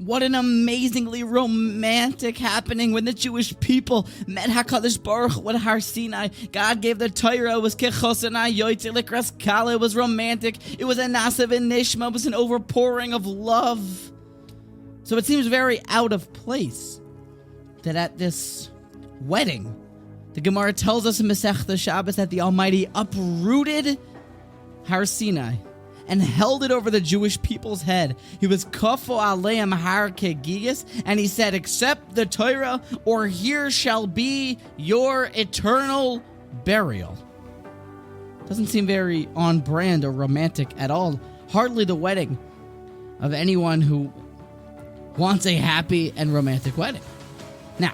What an amazingly romantic happening when the Jewish people met HaKadosh Baruch Hu at Har Sinai. God gave the Torah. It was Kechosanai Yoitze Likras Kala. It was romantic. It was a Nasav and Nishma. It was an overpouring of love. So it seems very out of place that at this wedding, the Gemara tells us in Masechta Shabbos that the Almighty uprooted Har Sinai and held it over the Jewish people's head. He was kafo aleim har kegiyas, and he said, accept the Torah, or here shall be your eternal burial. Doesn't seem very on brand or romantic at all. Hardly the wedding of anyone who wants a happy and romantic wedding. Now,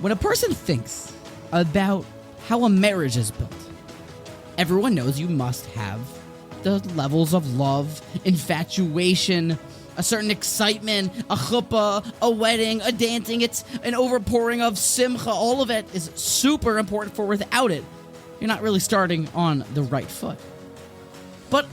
when a person thinks about how a marriage is built, everyone knows you must have the levels of love, infatuation, a certain excitement, a chuppah, a wedding, a dancing. It's an overpouring of simcha. All of it is super important, for without it, you're not really starting on the right foot. But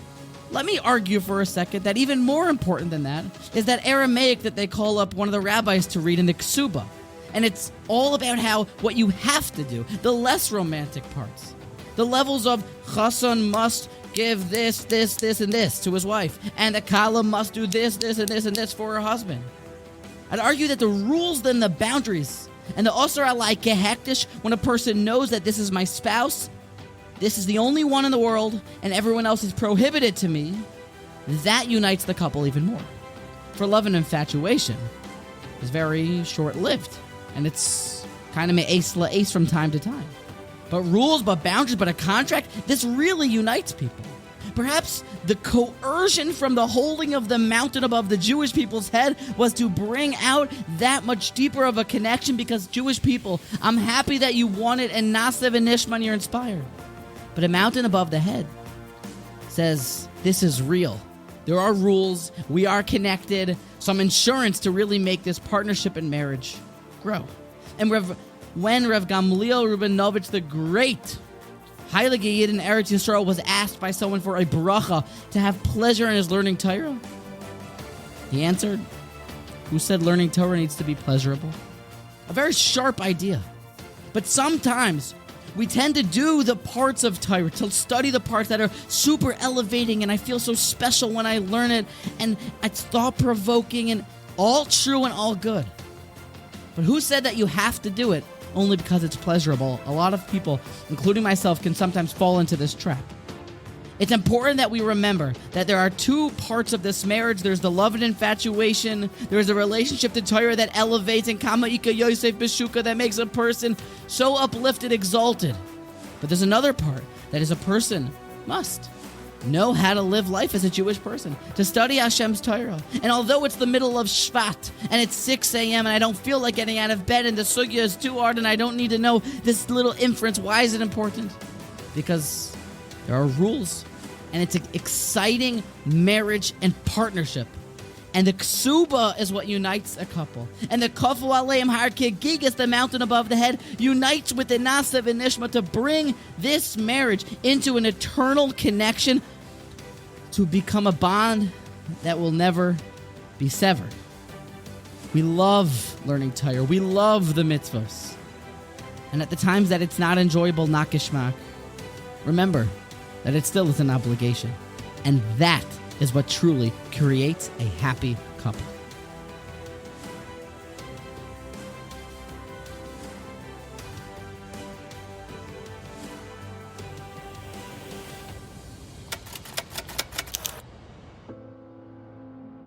let me argue for a second that even more important than that is that Aramaic that they call up one of the rabbis to read in the Ksuba. And it's all about what you have to do, the less romantic parts. The levels of Chassan must give this, and this to his wife, and the Kala must do this, and this for her husband. I'd argue that the rules, then the boundaries, and the Osar Alai Kehektish, when a person knows that this is my spouse, this is the only one in the world, and everyone else is prohibited to me, that unites the couple even more. For love and infatuation is very short-lived, and it's kind of me'ace la'ace from time to time. But rules, but boundaries, but a contract, this really unites people. Perhaps the coercion from the holding of the mountain above the Jewish people's head was to bring out that much deeper of a connection, because Jewish people, I'm happy that you want it, and Nasev and Nishman, you're inspired. But a mountain above the head says, this is real. There are rules, we are connected, some insurance to really make this partnership and marriage grow. And when Rav Gamliel Rubinovich, the great Heilige Yid in Eretz Yisrael, was asked by someone for a bracha to have pleasure in his learning Torah, he answered, who said learning Torah needs to be pleasurable? A very sharp idea. But sometimes we tend to do the parts of Torah, to study the parts that are super elevating, and I feel so special when I learn it, and it's thought-provoking, and all true and all good. But who said that you have to do it only because it's pleasurable? A lot of people, including myself, can sometimes fall into this trap. It's important that we remember that there are two parts of this marriage. There's the love and infatuation. There's a relationship to Torah that elevates, and Kama Ika Yosef Beshuka, that makes a person so uplifted, exalted. But there's another part that is a person must know how to live life as a Jewish person, to study Hashem's Torah. And although it's the middle of Shvat, and it's 6 a.m., and I don't feel like getting out of bed, and the sugya is too hard, and I don't need to know this little inference, why is it important? Because there are rules, and it's an exciting marriage and partnership. And the ksuba is what unites a couple. And the kafu aleim har kegigas, the mountain above the head, unites with the nasav and nishma to bring this marriage into an eternal connection, to become a bond that will never be severed. We love learning Torah. We love the mitzvos. And at the times that it's not enjoyable, not gishmak, remember that it still is an obligation. And that is what truly creates a happy couple.